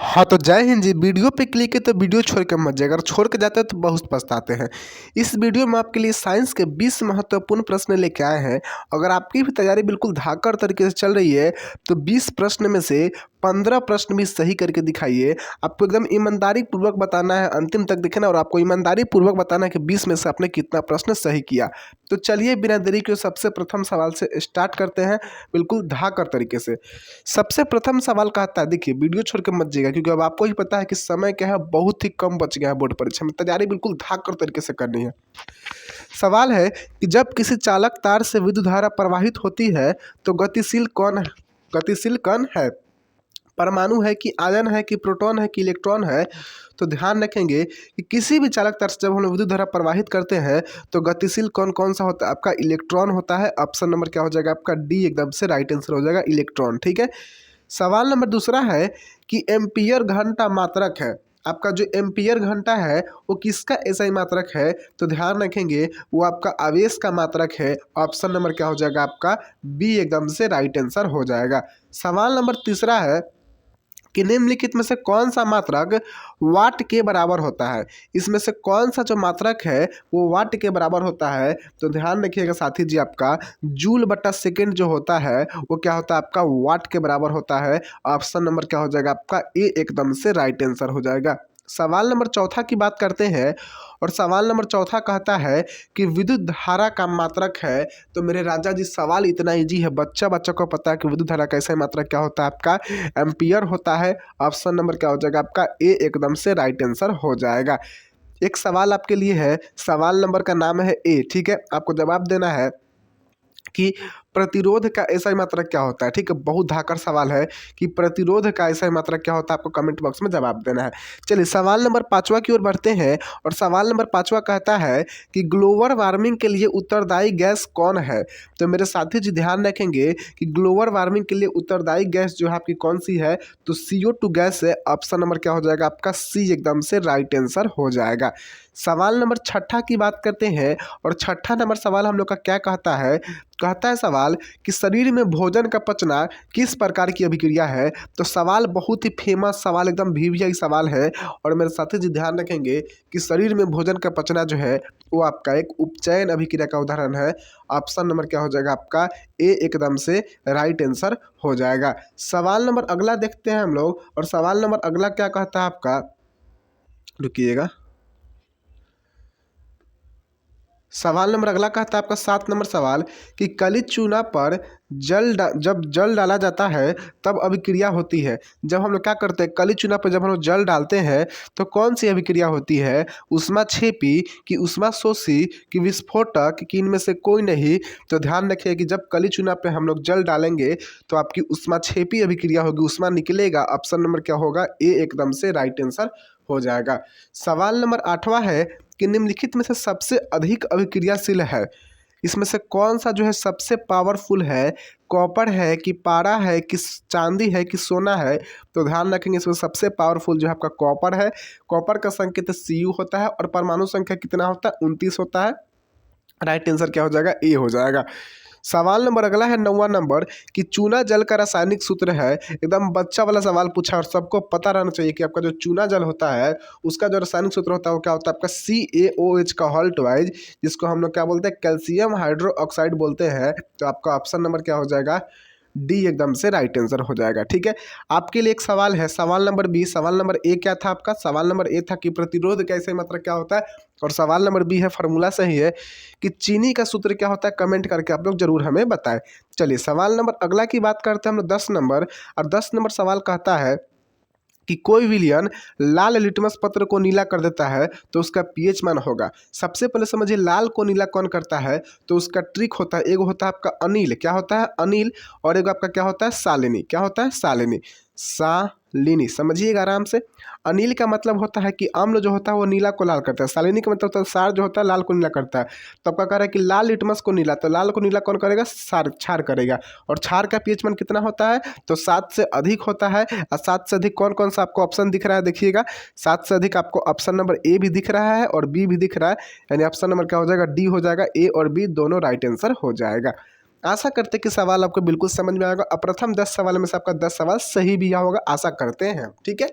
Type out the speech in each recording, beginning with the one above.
हाँ तो जय हिंद जी। वीडियो पे क्लिक है तो वीडियो छोड़ के मत जाइए, अगर छोड़ के जाते हैं तो बहुत पछताते हैं। इस वीडियो में आपके लिए साइंस के 20 महत्वपूर्ण प्रश्न लेके आए हैं। अगर आपकी भी तैयारी बिल्कुल धाकड़ तरीके से चल रही है तो 20 प्रश्न में से 15 प्रश्न भी सही करके दिखाइए। आपको एकदम ईमानदारी पूर्वक बताना है, अंतिम तक देखना, और आपको ईमानदारी पूर्वक बताना है कि 20 में से आपने कितना प्रश्न सही किया। तो चलिए बिना देरी के सबसे प्रथम सवाल से स्टार्ट करते हैं, बिल्कुल धाकड़ तरीके से। सबसे प्रथम सवाल कहता है, देखिए वीडियो छोड़ के मत जाइएगा क्योंकि अब आपको ही पता है कि समय क्या है, बहुत ही कम बच गया है बोर्ड परीक्षा में। तैयारी बिल्कुल धाकड़ तरीके से करनी है। सवाल है कि जब किसी चालक तार से विद्युत धारा प्रवाहित होती है तो गतिशील कण है। परमाणु है कि आयन है कि प्रोटॉन है कि इलेक्ट्रॉन है। तो ध्यान रखेंगे कि किसी भी चालक तार से जब हम लोग विद्युत धारा प्रवाहित करते हैं तो गतिशील कौन कौन सा होता है, आपका इलेक्ट्रॉन होता है। ऑप्शन नंबर क्या हो जाएगा आपका डी, एकदम से राइट आंसर हो जाएगा इलेक्ट्रॉन। ठीक है। सवाल नंबर दूसरा है कि एम्पियर घंटा मात्रक है। आपका जो एम्पियर घंटा है वो किसका एसआई मात्रक है, तो ध्यान रखेंगे वो आपका आवेश का मात्रक है। ऑप्शन नंबर क्या हो जाएगा आपका बी, एकदम से राइट आंसर हो जाएगा। सवाल नंबर तीसरा है कि निम्नलिखित में से कौन सा मात्रक वाट के बराबर होता है। इसमें से कौन सा जो मात्रक है वो वाट के बराबर होता है, तो ध्यान रखिएगा साथी जी, आपका जूल बटा सेकेंड जो होता है वो क्या होता है आपका वाट के बराबर होता है। ऑप्शन नंबर क्या हो जाएगा आपका ए, एकदम से राइट आंसर हो जाएगा। सवाल नंबर चौथा की बात करते हैं, और सवाल नंबर चौथा कहता है कि विद्युत धारा का मात्रक है। तो मेरे राजा जी सवाल इतना इजी है, बच्चा बच्चा को पता है कि विद्युत धारा का एसआई मात्रक क्या होता है आपका एम्पियर होता है। ऑप्शन नंबर क्या हो जाएगा आपका ए, एकदम से राइट आंसर हो जाएगा। एक सवाल आपके लिए है, सवाल नंबर का नाम है ए। ठीक है, आपको जवाब देना है कि प्रतिरोध का एसआई मात्रक क्या होता है। ठीक है, बहुत धाकड़ सवाल है कि प्रतिरोध का एसआई मात्रक क्या होता है, आपको कमेंट बॉक्स में जवाब देना है। चलिए सवाल नंबर पाँचवा की ओर बढ़ते हैं, और सवाल नंबर पाँचवा कहता है कि ग्लोबल वार्मिंग के लिए उत्तरदायी गैस कौन है। तो मेरे साथी जी ध्यान रखेंगे कि ग्लोबल वार्मिंग के लिए उत्तरदायी गैस जो है आपकी कौन सी है, तो CO2 गैस है। ऑप्शन नंबर क्या हो जाएगा आपका सी, एकदम से राइट आंसर हो जाएगा। सवाल नंबर छठा की बात करते हैं, और छठा नंबर सवाल हम लोग का क्या कहता है, कहता है सवाल कि शरीर में भोजन का पचना किस प्रकार की अभिक्रिया है। तो सवाल बहुत ही फेमस सवाल, एकदम VVI सवाल है, और मेरे साथी जी ध्यान रखेंगे कि शरीर में भोजन का पचना जो है वो आपका एक उपचयन अभिक्रिया का उदाहरण है। ऑप्शन नंबर क्या हो जाएगा आपका ए, एकदम से राइट आंसर हो जाएगा। सवाल नंबर अगला देखते हैं हम लोग, और सवाल नंबर अगला क्या कहता है आपका, रुकिएगा। सवाल नंबर अगला कहता है आपका 7 नंबर सवाल कि कलित चूना पर जब जल डाला जाता है तब अभिक्रिया होती है। जब हम लोग क्या करते हैं, कलित चूना पर जब हम लोग जल डालते हैं तो कौन सी अभिक्रिया होती है, ऊष्माक्षेपी कि ऊष्माशोषी कि विस्फोटक कि इनमें से कोई नहीं। तो ध्यान रखिए कि जब कलित चूना पे हम लोग जल डालेंगे तो आपकी ऊष्माक्षेपी अभिक्रिया होगी, ऊष्मा निकलेगा। ऑप्शन नंबर क्या होगा ए, एकदम से राइट आंसर हो जाएगा। सवाल नंबर 8वां है कि निम्नलिखित में से सबसे अधिक अभिक्रियाशील है। इसमें से कौन सा जो है सबसे पावरफुल है, कॉपर है कि पारा है कि चांदी है कि सोना है। तो ध्यान रखेंगे इसमें सबसे पावरफुल जो है आपका कॉपर है। कॉपर का संकेत Cu होता है, और परमाणु संख्या कितना होता है 29 होता है। राइट आंसर क्या हो जाएगा ए हो जाएगा। सवाल नंबर अगला है 9वां नंबर कि चूना जल का रासायनिक सूत्र है। एकदम बच्चा वाला सवाल पूछा, और सबको पता रहना चाहिए कि आपका जो चूना जल होता है उसका जो रासायनिक सूत्र होता है वो क्या होता है आपका CaOH का हॉल्ट वाइज, जिसको हम लोग क्या बोलते हैं कैल्शियम हाइड्रोक्साइड बोलते हैं। तो आपका ऑप्शन नंबर क्या हो जाएगा डी, एकदम से राइट आंसर हो जाएगा। ठीक है, आपके लिए एक सवाल है, सवाल नंबर बी। सवाल नंबर ए क्या था आपका, सवाल नंबर ए था कि प्रतिरोध कैसे मतलब क्या होता है, और सवाल नंबर बी है फार्मूला सही है कि चीनी का सूत्र क्या होता है। कमेंट करके आप लोग जरूर हमें बताएं। चलिए सवाल नंबर अगला की बात करते हैं हम लोग 10 नंबर, और 10 नंबर सवाल कहता है कि कोई विलयन लाल लिटमस पत्र को नीला कर देता है तो उसका पीएच मान होगा। सबसे पहले समझिए लाल को नीला कौन करता है, तो उसका ट्रिक होता है, एक होता है आपका अनिल, क्या होता है अनिल, और एक आपका क्या होता है सालिनी, क्या होता है सालिनी, सालिनी समझिएगा आराम से। अनिल का मतलब होता है कि अम्ल जो होता है वो नीला को लाल करता है, सालिनी का मतलब होता है सार जो होता है लाल को नीला करता है। तो आपका कह रहा है कि लाल लिटमस को नीला, तो लाल को नीला कौन करेगा, सार क्षार करेगा। और क्षार का पीएच मान कितना होता है, तो 7 से अधिक होता है। और 7 से अधिक कौन कौन सा आपको ऑप्शन दिख रहा है, देखिएगा 7 से अधिक आपको ऑप्शन नंबर ए भी दिख रहा है और बी भी दिख रहा है, यानी ऑप्शन नंबर क्या हो जाएगा डी हो जाएगा। ए और बी दोनों राइट आंसर हो जाएगा। आशा करते हैं कि सवाल आपको बिल्कुल समझ में आएगा और प्रथम 10 सवाल में से आपका 10 सवाल सही भी आया होगा, आशा करते हैं। ठीक है,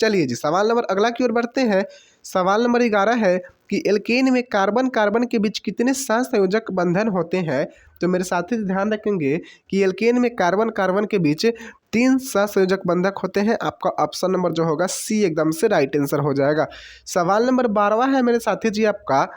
चलिए जी सवाल नंबर अगला की ओर बढ़ते हैं। सवाल नंबर 11 है कि एल्केन में कार्बन कार्बन के बीच कितने सहसंयोजक बंधन होते हैं। तो मेरे साथी ध्यान रखेंगे कि एल्केन में कार्बन कार्बन के बीच 3 सहसंयोजक बंधक होते हैं। आपका ऑप्शन नंबर जो होगा सी एकदम से राइट आंसर हो जाएगा। सवाल नंबर 12 है मेरे साथी जी आपका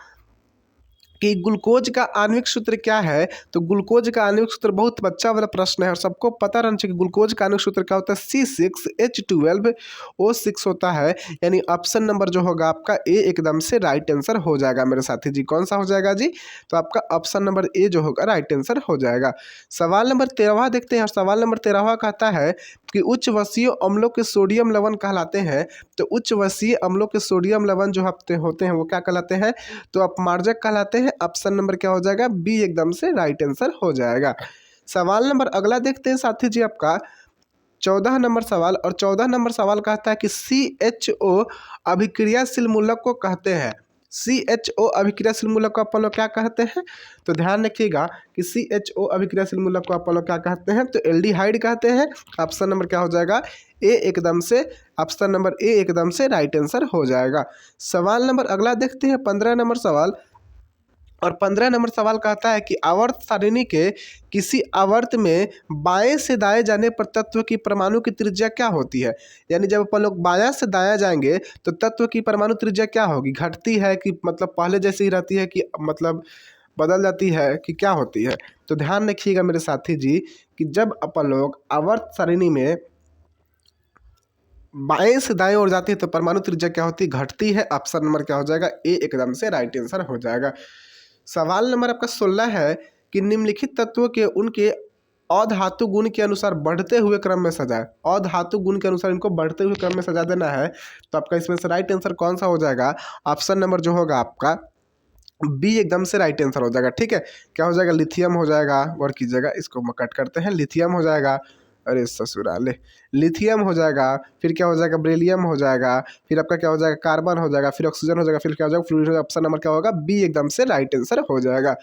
कि ग्लूकोज का आणविक सूत्र क्या है। तो ग्लूकोज का आणविक सूत्र बहुत बच्चा वाला प्रश्न है और सबको पता रहना चाहिए कि ग्लूकोज का आणविक सूत्र क्या होता है, C6H12O6 होता है। यानी ऑप्शन नंबर जो होगा आपका ए एकदम से राइट आंसर हो जाएगा मेरे साथी जी। कौन सा हो जाएगा जी, तो आपका ऑप्शन नंबर ए जो होगा राइट आंसर हो जाएगा। सवाल नंबर 13 देखते हैं और सवाल नंबर 13 कहता है कि उच्च वसीय अम्लों के सोडियम लवण कहलाते हैं। तो उच्च वसीय अम्लों के सोडियम लवण जो होते हैं वो क्या कहलाते हैं, तो अपमार्जक कहलाते हैं। ऑप्शन नंबर क्या हो जाएगा, बी एकदम से राइट आंसर हो जाएगा। सवाल नंबर अगला देखते हैं साथी जी आपका 14 नंबर सवाल, और 14 नंबर सवाल कहता है कि CHO अभिक्रियाशील मूलक को कहते हैं। CHO अभिक्रियाशील मूलक को अपन लोग क्या कहते हैं, तो ध्यान रखिएगा कि CHO अभिक्रियाशील मूलक को अपन लोग क्या कहते हैं, तो एल्डिहाइड कहते हैं। ऑप्शन नंबर क्या हो जाएगा, ए एकदम से, ऑप्शन नंबर ए एकदम से राइट आंसर हो जाएगा। सवाल नंबर अगला देखते हैं 15 नंबर सवाल, और 15 नंबर सवाल कहता है कि आवर्त सारिणी के किसी आवर्त में बाएं से दाएं जाने पर तत्व की परमाणु की त्रिज्या क्या होती है। यानी जब अपन लोग बायां से दायां जाएंगे तो तत्व की परमाणु त्रिज्या क्या होगी, घटती है कि मतलब पहले जैसी ही रहती है कि मतलब बदल जाती है कि क्या होती है। तो ध्यान रखिएगा मेरे साथी जी कि जब अपन लोग आवर्त सारिणी में बाएं से दाएं ओर जाती है तो परमाणु त्रिज्या क्या होती है, घटती है। ऑप्शन नंबर क्या हो जाएगा, ए एकदम से राइट आंसर हो जाएगा। सवाल नंबर आपका 16 है कि निम्नलिखित तत्वों के उनके अधातु गुण के अनुसार बढ़ते हुए क्रम में सजाए। अधातु गुण के अनुसार इनको बढ़ते हुए क्रम में सजा देना है। तो आपका इसमें से राइट आंसर कौन सा हो जाएगा, ऑप्शन नंबर जो होगा आपका बी एकदम से राइट आंसर हो जाएगा। ठीक है, क्या हो जाएगा, लिथियम हो जाएगा, और कीजिएगा इसको कट करते हैं, लिथियम हो जाएगा, अरे ससुराले, लिथियम हो जाएगा, फिर क्या हो जाएगा, बेरिलियम हो जाएगा, फिर आपका क्या हो जाएगा, कार्बन हो जाएगा, फिर ऑक्सीजन हो जाएगा, फिर क्या हो जाएगा, फ्लूरीन। ऑप्शन नंबर क्या होगा, बी एकदम से राइट आंसर हो जाएगा।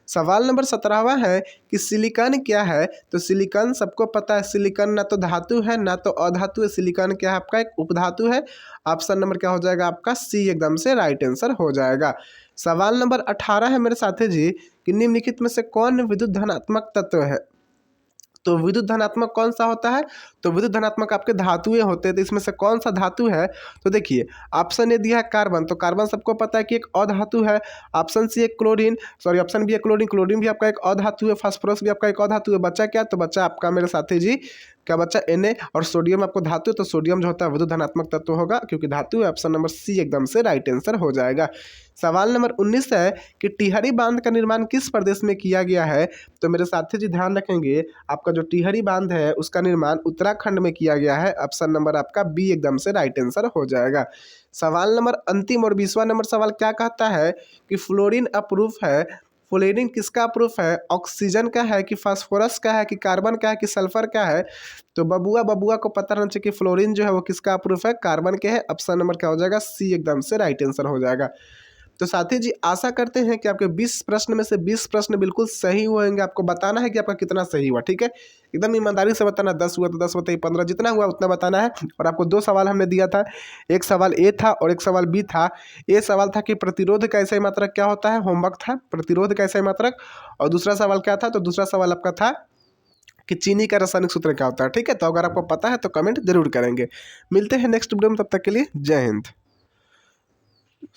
सवाल नंबर 17 है कि सिलिकॉन क्या है। तो सिलिकॉन सबको पता है, सिलिकॉन ना तो धातु है ना तो अधातु है, सिलिकॉन क्या है आपका एक उपधातु है। ऑप्शन नंबर क्या हो जाएगा आपका सी एकदम से राइट आंसर हो जाएगा। सवाल नंबर 18 है मेरे साथी जी कि निम्नलिखित में से कौन विद्युत धनात्मक तत्व है। तो विद्युत धनात्मक कौन सा होता है, तो विद्युत धनात्मक आपके धातुएं होते हैं। तो इसमें से कौन सा धातु है, तो देखिए ऑप्शन ए दिया है कार्बन, तो कार्बन सबको पता है कि एक अधातु है। ऑप्शन सी है क्लोरीन, सॉरी ऑप्शन बी है क्लोरीन, क्लोरीन भी आपका एक अधातु है। फास्फोरस भी आपका एक अधातु है। बच्चा क्या, तो बच्चा आपका मेरे साथी जी क्या बच्चा Na, और सोडियम आपको धातु है, तो सोडियम जो होता है विद्युत धनात्मक तत्व होगा क्योंकि धातु है। ऑप्शन नंबर सी एकदम से राइट आंसर हो जाएगा। सवाल नंबर 19 है कि टिहरी बांध का निर्माण किस प्रदेश में किया गया है। तो मेरे साथी जी ध्यान रखेंगे, आपका जो टिहरी बांध है उसका निर्माण उत्तराखंड में किया गया है। ऑप्शन नंबर आपका बी एकदम से राइट आंसर हो जाएगा। सवाल नंबर अंतिम और 20वां नंबर सवाल क्या कहता है कि फ्लोरीन अप्रूफ है। फ्लोरीन किसका अप्रूफ है, ऑक्सीजन का है कि फास्फोरस का है कि कार्बन का है कि सल्फर का है। तो बबुआ को पता रहना चाहिए कि फ्लोरीन जो है वो किसका अप्रूफ है, कार्बन के है। ऑप्शन नंबर क्या हो जाएगा, सी एकदम से राइट आंसर हो जाएगा। तो साथी जी आशा करते हैं कि आपके 20 प्रश्न में से 20 प्रश्न बिल्कुल सही होंगे। आपको बताना है कि आपका कितना सही हुआ। ठीक है, एकदम ईमानदारी से बताना, 10 हुआ तो 10 बताइए, 15 जितना हुआ उतना बताना है। और आपको 2 सवाल हमने दिया था, एक सवाल ए था और एक सवाल बी था। ए सवाल था कि प्रतिरोध का ऐसा मात्रक क्या होता है, होमवर्क था प्रतिरोध का ऐसा मात्रक। और दूसरा सवाल क्या था, तो दूसरा सवाल आपका था कि चीनी का रासायनिक सूत्र क्या होता है। ठीक है, तो अगर आपको पता है तो कमेंट जरूर करेंगे। मिलते हैं नेक्स्ट वीडियो में, तब तक के लिए जय हिंद।